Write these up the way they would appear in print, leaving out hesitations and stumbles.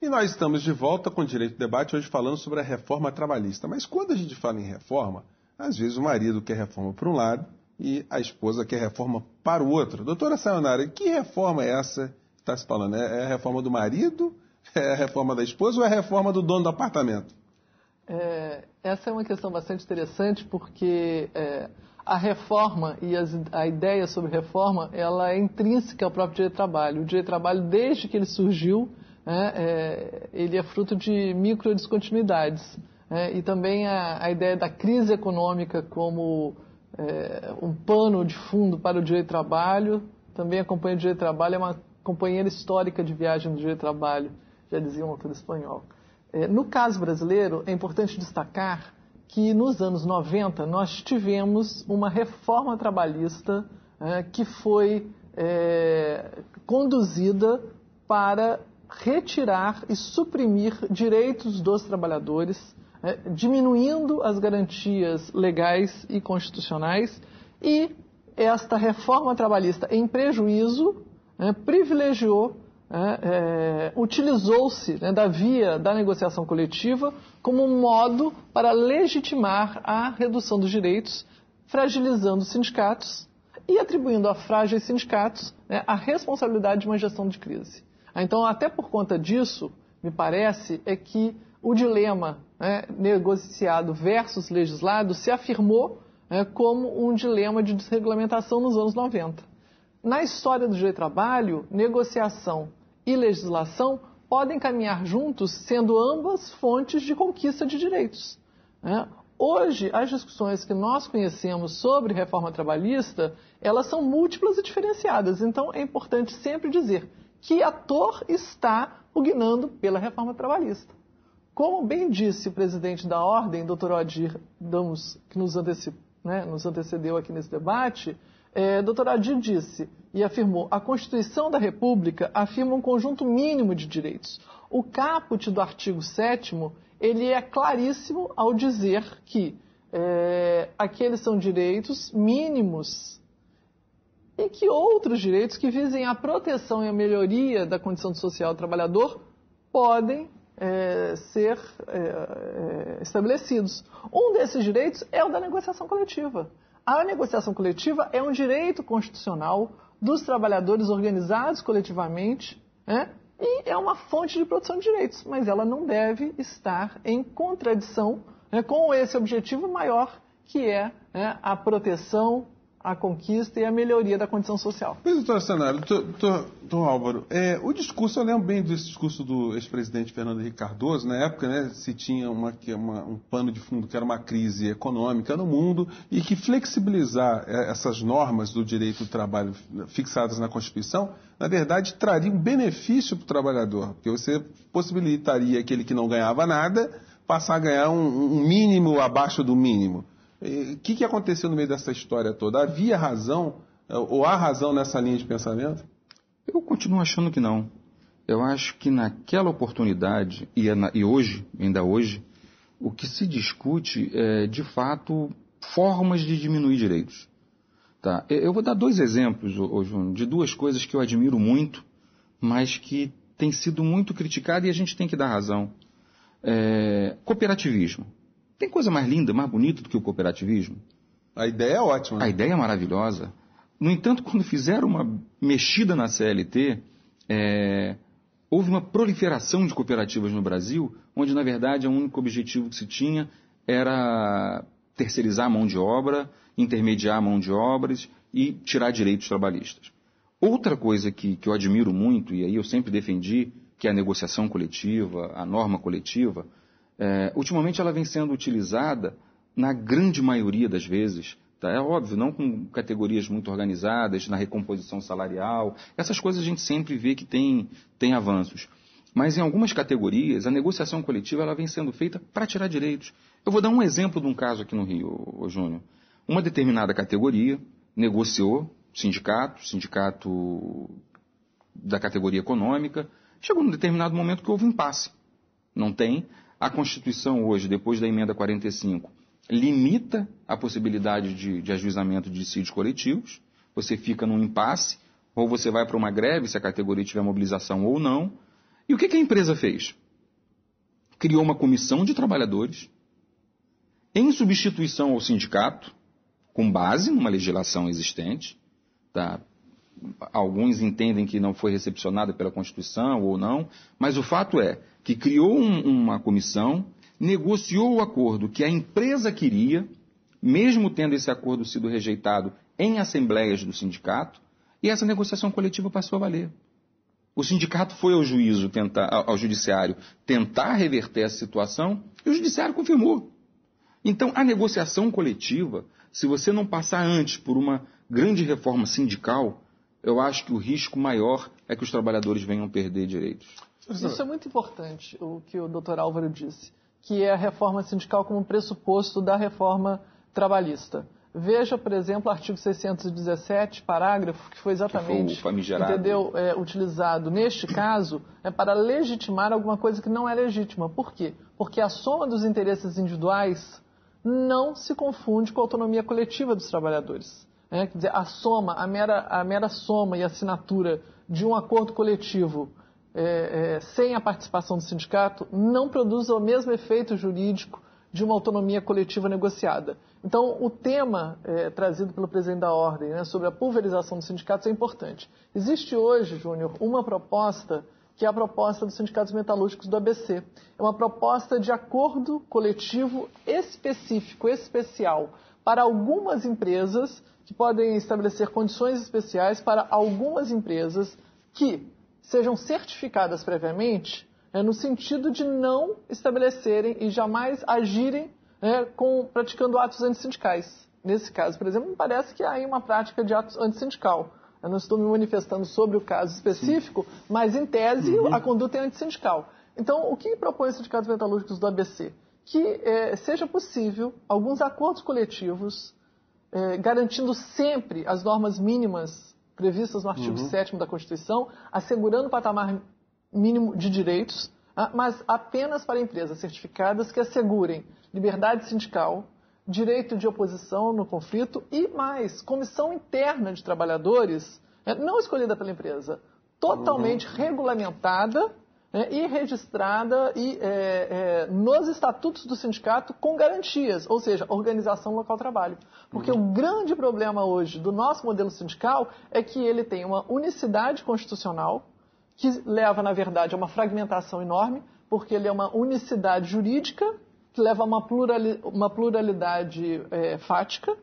nós estamos de volta com o Direito do Debate, hoje falando sobre a reforma trabalhista. Mas quando a gente fala em reforma, às vezes o marido quer reforma para um lado e a esposa quer reforma para o outro. Doutora Sayonara, que reforma é essa que está se falando? É a reforma do marido? É a reforma da esposa ou é a reforma do dono do apartamento? Essa é uma questão bastante interessante porque a reforma e a ideia sobre reforma, ela é intrínseca ao próprio direito do trabalho. O direito do trabalho, desde que ele surgiu, ele é fruto de microdiscontinuidades. E também a ideia da crise econômica como um pano de fundo para o direito do trabalho, também acompanha o direito do trabalho, é uma companheira histórica de viagem do direito do trabalho, já dizia um autor espanhol. No caso brasileiro, é importante destacar que nos anos 90 nós tivemos uma reforma trabalhista que foi conduzida para retirar e suprimir direitos dos trabalhadores, diminuindo as garantias legais e constitucionais, e esta reforma trabalhista em prejuízo privilegiou, utilizou-se da via da negociação coletiva como um modo para legitimar a redução dos direitos, fragilizando os sindicatos e atribuindo a frágeis sindicatos a responsabilidade de uma gestão de crise. Então, até por conta disso, me parece, é que o dilema negociado versus legislado se afirmou como um dilema de desregulamentação nos anos 90. Na história do direito do trabalho, negociação e legislação podem caminhar juntos, sendo ambas fontes de conquista de direitos. Hoje, as discussões que nós conhecemos sobre reforma trabalhista, elas são múltiplas e diferenciadas. Então, é importante sempre dizer que ator está pugnando pela reforma trabalhista. Como bem disse o presidente da Ordem, Dr. Odir Damos, que nos antecedeu aqui nesse debate, Dr. Odir disse e afirmou: a Constituição da República afirma um conjunto mínimo de direitos. O caput do artigo 7º, ele é claríssimo ao dizer que aqueles são direitos mínimos e que outros direitos que visem a proteção e a melhoria da condição social do trabalhador podem ser estabelecidos. Um desses direitos é o da negociação coletiva. A negociação coletiva é um direito constitucional dos trabalhadores organizados coletivamente, e é uma fonte de produção de direitos, mas ela não deve estar em contradição com esse objetivo maior, que é a proteção, a conquista e a melhoria da condição social. Pois, doutor Sayonara, doutor Álvaro, o discurso, eu lembro bem desse discurso do ex-presidente Fernando Henrique Cardoso, na época, se tinha um pano de fundo que era uma crise econômica no mundo e que flexibilizar essas normas do direito do trabalho fixadas na Constituição, na verdade, traria um benefício para o trabalhador, porque você possibilitaria aquele que não ganhava nada passar a ganhar um mínimo abaixo do mínimo. O que aconteceu no meio dessa história toda? Havia razão, ou há razão nessa linha de pensamento? Eu continuo achando que não. Eu acho que naquela oportunidade, e hoje, ainda hoje, o que se discute é, de fato, formas de diminuir direitos. Tá? Eu vou dar dois exemplos, Júnior, de duas coisas que eu admiro muito, mas que têm sido muito criticadas e a gente tem que dar razão. Cooperativismo. Tem coisa mais linda, mais bonita do que o cooperativismo? A ideia é ótima. A ideia é maravilhosa. No entanto, quando fizeram uma mexida na CLT, houve uma proliferação de cooperativas no Brasil, onde, na verdade, o único objetivo que se tinha era terceirizar a mão de obra, intermediar a mão de obras e tirar direitos trabalhistas. Outra coisa que eu admiro muito, e aí eu sempre defendi, que é a negociação coletiva, a norma coletiva, ultimamente ela vem sendo utilizada na grande maioria das vezes, tá? É óbvio, não com categorias muito organizadas, na recomposição salarial, essas coisas a gente sempre vê que tem avanços. Mas em algumas categorias, a negociação coletiva ela vem sendo feita para tirar direitos. Eu vou dar um exemplo de um caso aqui no Rio, Júnior. Uma determinada categoria negociou, sindicato da categoria econômica, chegou num determinado momento que houve um impasse. Não tem. A Constituição hoje, depois da emenda 45, limita a possibilidade de ajuizamento de dissídios coletivos. Você fica num impasse, ou você vai para uma greve, se a categoria tiver mobilização ou não. E o que a empresa fez? Criou uma comissão de trabalhadores em substituição ao sindicato, com base numa legislação existente. Tá? Alguns entendem que não foi recepcionada pela Constituição ou não, mas o fato é que criou uma comissão, negociou o acordo que a empresa queria, mesmo tendo esse acordo sido rejeitado em assembleias do sindicato, e essa negociação coletiva passou a valer. O sindicato foi ao judiciário tentar reverter essa situação e o judiciário confirmou. Então, a negociação coletiva, se você não passar antes por uma grande reforma sindical, eu acho que o risco maior é que os trabalhadores venham perder direitos. Isso é muito importante, o que o Dr. Álvaro disse, que é a reforma sindical como pressuposto da reforma trabalhista. Veja, por exemplo, o artigo 617, parágrafo, que foi exatamente utilizado neste caso para legitimar alguma coisa que não é legítima. Por quê? Porque a soma dos interesses individuais não se confunde com a autonomia coletiva dos trabalhadores. Quer dizer, a mera soma e assinatura de um acordo coletivo sem a participação do sindicato não produz o mesmo efeito jurídico de uma autonomia coletiva negociada. Então, o tema trazido pelo presidente da Ordem, sobre a pulverização dos sindicatos é importante. Existe hoje, Júnior, uma proposta que é a proposta dos sindicatos metalúrgicos do ABC. É uma proposta de acordo coletivo específico, especial, para algumas empresas que podem estabelecer condições especiais para algumas empresas que sejam certificadas previamente, no sentido de não estabelecerem e jamais agirem praticando atos antissindicais. Nesse caso, por exemplo, me parece que há aí uma prática de atos antissindical. Eu não estou me manifestando sobre o caso específico, mas, em tese, a conduta é antissindical. Então, o que propõe os sindicatos metalúrgicos do ABC? Que seja possível alguns acordos coletivos garantindo sempre as normas mínimas previstas no artigo 7º da Constituição, assegurando o patamar mínimo de direitos, mas apenas para empresas certificadas que assegurem liberdade sindical, direito de oposição no conflito e mais, comissão interna de trabalhadores, não escolhida pela empresa, totalmente regulamentada e registrada nos estatutos do sindicato com garantias, ou seja, organização local de trabalho. Porque o grande problema hoje do nosso modelo sindical é que ele tem uma unicidade constitucional, que leva, na verdade, a uma fragmentação enorme, porque ele é uma unicidade jurídica, que leva a uma pluralidade fática,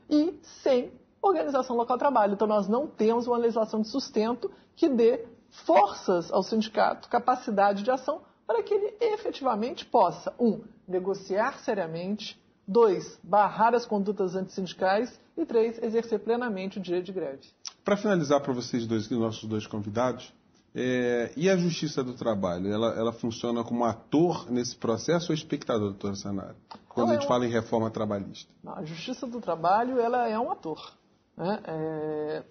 e sem organização local de trabalho. Então, nós não temos uma legislação de sustento que dê forças ao sindicato, capacidade de ação, para que ele efetivamente possa, 1, negociar seriamente, 2, barrar as condutas antissindicais e 3, exercer plenamente o direito de greve. Para finalizar para vocês dois, nossos dois convidados, e a Justiça do Trabalho? Ela funciona como ator nesse processo ou espectador, doutora Sanara? Quando a gente fala em reforma trabalhista. Não, a Justiça do Trabalho ela é um ator.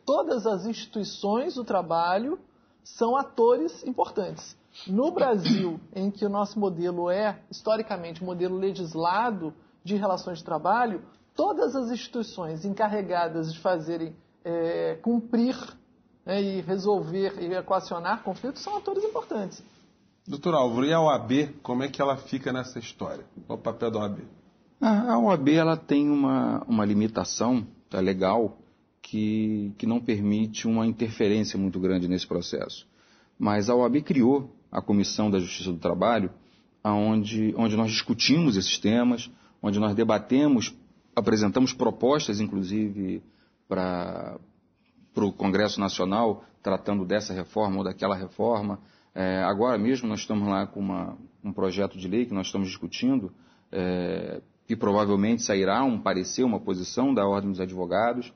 Todas as instituições do trabalho são atores importantes. No Brasil, em que o nosso modelo é, historicamente, um modelo legislado de relações de trabalho, todas as instituições encarregadas de fazerem cumprir e resolver e equacionar conflitos são atores importantes. Doutor Álvaro, e a OAB, como é que ela fica nessa história? Qual o papel da OAB? A OAB ela tem uma limitação legal que não permite uma interferência muito grande nesse processo. Mas a OAB criou a Comissão da Justiça do Trabalho, onde nós discutimos esses temas, onde nós debatemos, apresentamos propostas, inclusive, para o Congresso Nacional, tratando dessa reforma ou daquela reforma. Agora mesmo nós estamos lá com um projeto de lei que nós estamos discutindo, que provavelmente sairá um parecer, uma posição da Ordem dos Advogados.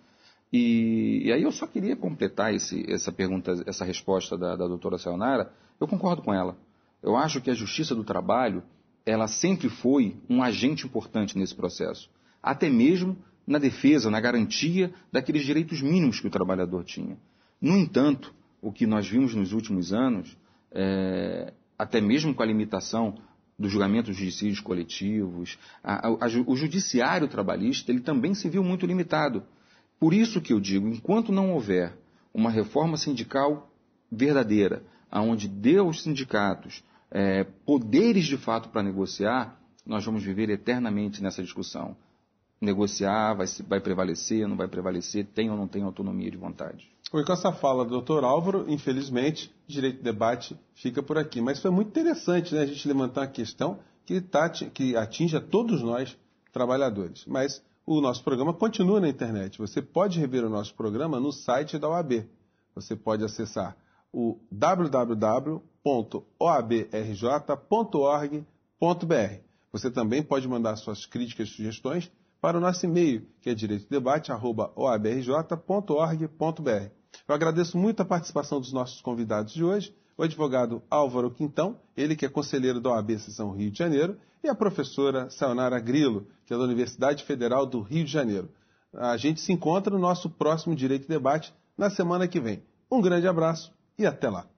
E aí eu só queria completar essa pergunta, essa resposta da doutora Sayonara. Eu concordo com ela. Eu acho que a Justiça do Trabalho, ela sempre foi um agente importante nesse processo. Até mesmo na defesa, na garantia daqueles direitos mínimos que o trabalhador tinha. No entanto, o que nós vimos nos últimos anos, até mesmo com a limitação dos julgamentos judiciais coletivos, o judiciário trabalhista, ele também se viu muito limitado. Por isso que eu digo, enquanto não houver uma reforma sindical verdadeira, onde dê aos sindicatos poderes de fato para negociar, nós vamos viver eternamente nessa discussão. Negociar, vai prevalecer, não vai prevalecer, tem ou não tem autonomia de vontade. Foi com essa fala do Dr. Álvaro, infelizmente, Direito de Debate fica por aqui. Mas foi muito interessante, né, a gente levantar uma questão que atinge a todos nós, trabalhadores. Mas o nosso programa continua na internet. Você pode rever o nosso programa no site da OAB. Você pode acessar o www.oabrj.org.br. Você também pode mandar suas críticas e sugestões para o nosso e-mail, que é direitodebate@oabrj.org.br. Eu agradeço muito a participação dos nossos convidados de hoje, o advogado Álvaro Quintão, ele que é conselheiro da OAB Seção Rio de Janeiro, e a professora Sayonara Grillo, que é da Universidade Federal do Rio de Janeiro. A gente se encontra no nosso próximo Direito e Debate na semana que vem. Um grande abraço e até lá.